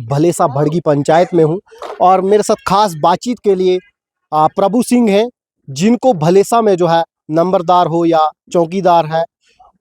भलेसा भड़गी पंचायत में हूँ और मेरे साथ खास बातचीत के लिए प्रभु सिंह हैं, जिनको भलेसा में जो है नंबरदार हो या चौकीदार है,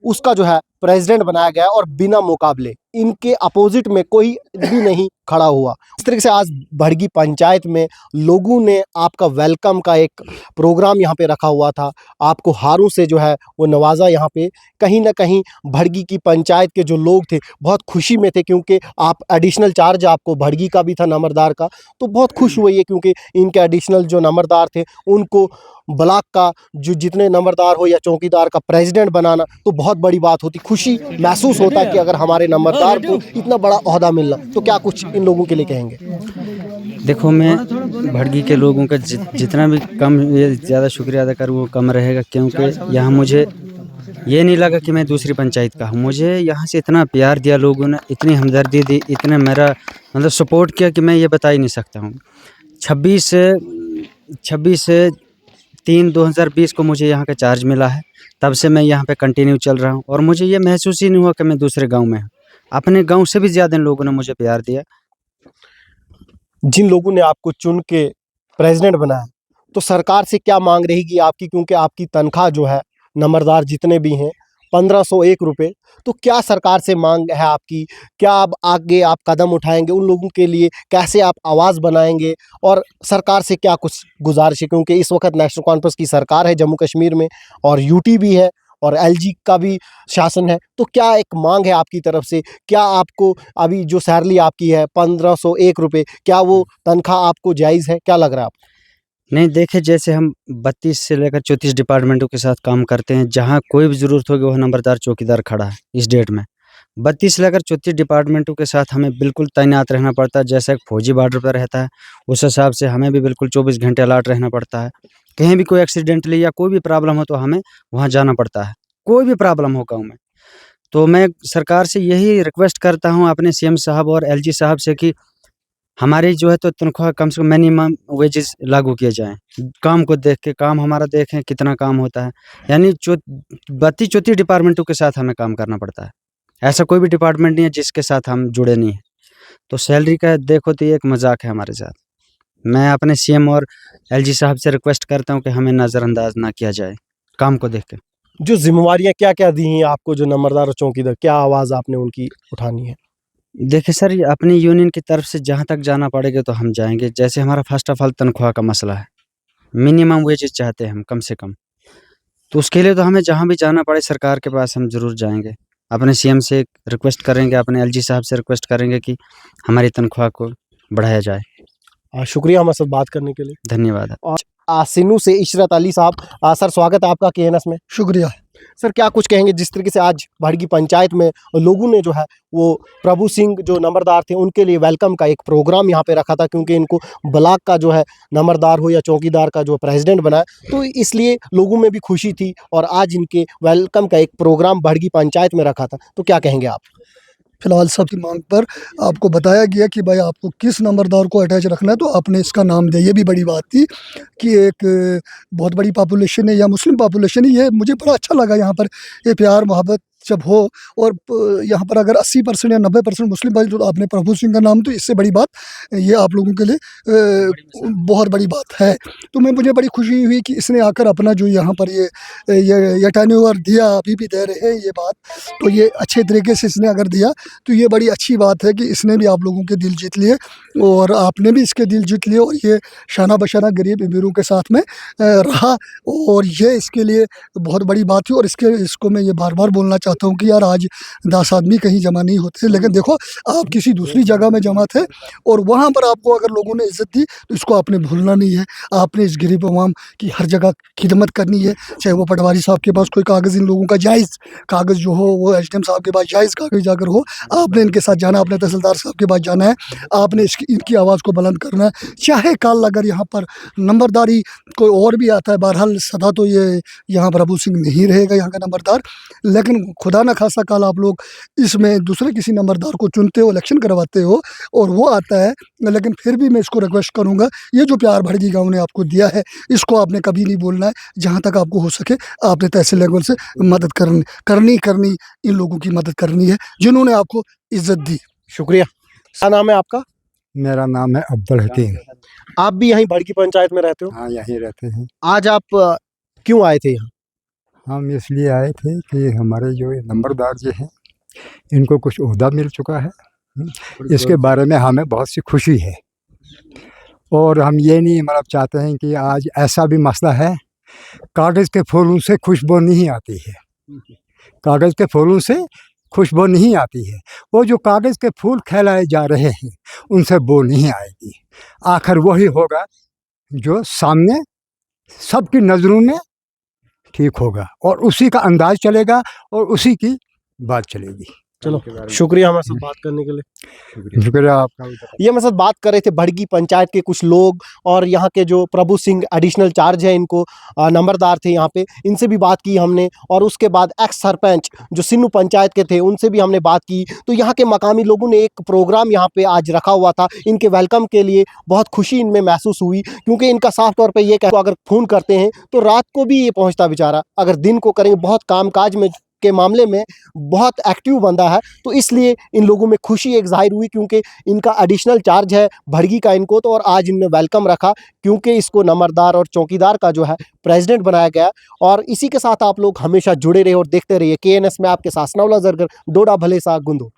उसका जो है प्रेसिडेंट बनाया गया और बिना मुकाबले इनके अपोजिट में कोई भी नहीं खड़ा हुआ। इस तरीके से आज भड़गी पंचायत में लोगों ने आपका वेलकम का एक प्रोग्राम यहाँ पे रखा हुआ था। आपको हारों से जो है वो नवाजा। यहाँ पे कहीं ना कहीं भड़गी की पंचायत के जो लोग थे बहुत खुशी में थे, क्योंकि आप एडिशनल चार्ज आपको भड़गी का भी था नंबरदार का, तो बहुत खुश हुई है क्योंकि इनके एडिशनल जो नंबरदार थे उनको ब्लॉक का जो जितने नंबरदार हो या चौकीदार का प्रेसिडेंट बनाना तो बहुत बड़ी बात होती। खुशी महसूस होता है कि अगर हमारे नंबरदार को इतना बड़ा ओहदा मिलना, तो क्या कुछ इन लोगों के लिए कहेंगे? देखो, मैं भड़गी के लोगों का जितना भी कम ये ज़्यादा शुक्रिया अदा करूँ वो कम रहेगा, क्योंकि यहाँ मुझे ये नहीं लगा कि मैं दूसरी पंचायत का हूँ। मुझे यहाँ से इतना प्यार दिया लोगों ने, इतनी हमदर्दी दी, इतना मेरा मतलब सपोर्ट किया कि मैं ये बता ही नहीं सकता हूँ। 26/3/2020 को मुझे यहाँ का चार्ज मिला है, तब से मैं यहाँ पे कंटिन्यू चल रहा हूँ और मुझे ये महसूस ही नहीं हुआ कि मैं दूसरे गांव में हूँ। अपने गांव से भी ज़्यादा इन लोगों ने मुझे प्यार दिया। जिन लोगों ने आपको चुन के प्रेसिडेंट बनाया, तो सरकार से क्या मांग रहेगी आपकी? क्योंकि आपकी तनख्वाह जो है नंबरदार जितने भी हैं 1501 रुपये, तो क्या सरकार से मांग है आपकी? क्या आप आगे आप कदम उठाएंगे उन लोगों के लिए? कैसे आप आवाज़ बनाएंगे और सरकार से क्या कुछ गुजारिश है? क्योंकि इस वक्त नेशनल कॉन्फ्रेंस की सरकार है जम्मू कश्मीर में और यूटी भी है और एलजी का भी शासन है, तो क्या एक मांग है आपकी तरफ से? क्या आपको अभी जो सैलरी आपकी है 1501 रुपये, क्या वो तनख्वाह आपको जायज़ है? क्या लग रहा है आपको? नहीं, देखिए, जैसे हम 32 से लेकर 34 डिपार्टमेंटों के साथ काम करते हैं, जहाँ कोई भी ज़रूरत होगी वह नंबरदार चौकीदार खड़ा है इस डेट में। 32 से लेकर 34 डिपार्टमेंटों के साथ हमें बिल्कुल तैनात रहना पड़ता है। जैसा एक फौजी बॉर्डर पर रहता है, उस हिसाब से हमें भी बिल्कुल 24 घंटे अलर्ट रहना पड़ता है। कहीं भी कोई एक्सीडेंटली या कोई भी प्रॉब्लम हो तो हमें वहाँ जाना पड़ता है, कोई भी प्रॉब्लम हो गाँव में। तो मैं सरकार से यही रिक्वेस्ट करता हूँ अपने सीएम साहब और एलजी साहब से कि हमारी जो है तो तनख्वाह कम से कम मिनिमम वेजेस लागू किए जाएँ। काम को देख के, काम हमारा देखें कितना काम होता है। यानी 32-34 डिपार्टमेंटों के साथ हमें काम करना पड़ता है। ऐसा कोई भी डिपार्टमेंट नहीं है जिसके साथ हम जुड़े नहीं हैं। तो सैलरी का देखो तो ये एक मज़ाक है हमारे साथ। मैं अपने सीएम और एलजी साहब से रिक्वेस्ट करता हूँ कि हमें नज़रअंदाज ना किया जाए, काम को देख के। जो ज़िम्मेवारियाँ क्या-क्या दी हैं आपको जो नंबरदार और चौकीदार, क्या आवाज़ आपने उनकी उठानी है? देखिए सर, ये अपनी यूनियन की तरफ से जहाँ तक जाना पड़ेगा तो हम जाएँगे। जैसे हमारा फ़र्स्ट ऑफ ऑल तनख्वाह का मसला है। मिनिमम वेजेस चाहते हैं हम कम से कम। तो उसके लिए तो हमें जहाँ भी जाना पड़े सरकार के पास हम ज़रूर जाएँगे। अपने सीएम से रिक्वेस्ट करेंगे, अपने एलजी साहब से रिक्वेस्ट करेंगे कि हमारी तनख्वाह को बढ़ाया जाए। शुक्रिया हमारे साथ बात करने के लिए। धन्यवाद। और सिनू से इशरत अली साहब, सर स्वागत है आपका केएनएस में। शुक्रिया। सर क्या कुछ कहेंगे जिस तरीके से आज भड़गी पंचायत में लोगों ने जो है वो प्रभु सिंह जो नंबरदार थे उनके लिए वेलकम का एक प्रोग्राम यहाँ पे रखा था, क्योंकि इनको ब्लॉक का जो है नंबरदार हो या चौकीदार का जो प्रेसिडेंट बनाया, तो इसलिए लोगों में भी खुशी थी और आज इनके वेलकम का एक प्रोग्राम भड़गी पंचायत में रखा था, तो क्या कहेंगे आप? फिलहाल सबकी मांग पर आपको बताया गया कि भाई आपको किस नंबरदार को अटैच रखना है, तो आपने इसका नाम दिया। ये भी बड़ी बात थी कि एक बहुत बड़ी पॉपुलेशन है या मुस्लिम पॉपुलेशन है, ये मुझे बड़ा अच्छा लगा। यहाँ पर ये प्यार मोहब्बत जब हो और यहाँ पर अगर 80% या 90% मुस्लिम भाई, तो आपने प्रभु सिंह का नाम, तो इससे बड़ी बात ये आप लोगों के लिए बहुत बड़ी बात है। तो मुझे बड़ी खुशी हुई कि इसने आकर अपना जो यहाँ पर ये टर्नओवर दिया, अभी भी दे रहे हैं ये बात, तो ये अच्छे तरीके से इसने अगर दिया तो ये बड़ी अच्छी बात है कि इसने भी आप लोगों के दिल जीत लिए और आपने भी इसके दिल जीत लिए और ये शाना बशाना गरीब अमीरों के साथ में रहा, और ये इसके लिए बहुत बड़ी बात है। और इसको मैं ये बार बार बोलना चाहता हूँ कि यार आज 10 आदमी कहीं जमा नहीं होते, लेकिन देखो आप किसी दूसरी जगह में जमा थे और वहाँ पर आपको अगर लोगों ने इज़्ज़त दी तो इसको आपने भूलना नहीं है। आपने इस गरीब अवाम की हर जगह खिदमत करनी है, चाहे वो पटवारी साहब के पास कोई कागज़, इन लोगों का जायज़ कागज़ जो हो वो एसडीएम साहब के पास जायज़ कागज़ अगर हो, आपने इनके साथ जाना, अपने तहसीलदार साहब के पास जाना है, आपने इनकी आवाज़ को बुलंद करना है। चाहे कल अगर यहाँ पर नंबरदारी कोई और भी आता है, बहरहाल सदा तो ये यहाँ पर प्रभु सिंह नहीं रहेगा यहाँ का नंबरदार, लेकिन खुदा न खासा कल आप लोग इसमें दूसरे किसी नंबरदार को चुनते हो, इलेक्शन करवाते हो और वो आता है, लेकिन फिर भी मैं इसको रिक्वेस्ट करूँगा, ये जो प्यार भड़गी गाँव ने आपको दिया है इसको आपने कभी नहीं बोलना है। जहाँ तक आपको हो सके आपने तहसील लेवल से मदद करनी इन लोगों की मदद करनी है जिन्होंने आपको इज़्ज़त दी। शुक्रिया। क्या नाम है आपका? मेरा नाम है अब्दुल हकीम। आप भी यहीं भड़की पंचायत में रहते हो? हाँ, यहीं रहते हैं। आज आप क्यों आए थे यहाँ? हम इसलिए आए थे कि हमारे जो ये नंबरदार जो हैं इनको कुछ ओहदा मिल चुका है। इसके बारे में हमें बहुत सी खुशी है और हम ये नहीं मतलब चाहते हैं कि आज ऐसा भी मसला है, कागज़ के फूलों से खुशबू नहीं आती है। कागज़ के फूलों से खुशबू नहीं आती है। वो जो कागज़ के फूल फैलाए जा रहे हैं उनसे बो नहीं आएगी। आखिर वही होगा जो सामने सबकी नज़रों में ठीक होगा और उसी का अंदाज चलेगा और उसी की बात चलेगी। चलो, शुक्रिया हमारे साथ बात करने के लिए। शुक्रिया आपका। ये हमारे साथ बात कर रहे थे भड़की पंचायत के कुछ लोग और यहाँ के जो प्रभु सिंह एडिशनल चार्ज है, इनको नंबरदार थे यहाँ पे, इनसे भी बात की हमने। और उसके बाद एक्स सरपंच जो सिन्नू पंचायत के थे उनसे भी हमने बात की। तो यहाँ के मकामी लोगों ने एक प्रोग्राम यहाँ पे आज रखा हुआ था इनके वेलकम के लिए। बहुत खुशी इनमें महसूस हुई क्योंकि इनका साफ तौर पर ये कहते, अगर फ़ोन करते हैं तो रात को भी ये पहुँचता बेचारा, अगर दिन को करेंगे बहुत कामकाज में के मामले में बहुत एक्टिव बंदा है। तो इसलिए इन लोगों में खुशी एक जाहिर हुई क्योंकि इनका एडिशनल चार्ज है भड़की का इनको, तो और आज इनने वेलकम रखा क्योंकि इसको नंबरदार और चौकीदार का जो है प्रेसिडेंट बनाया गया। और इसी के साथ आप लोग हमेशा जुड़े रहे और देखते रहिए KNS में आपके साथ सनाउल्लाह जरगर, डोडा भले सा गुंदो।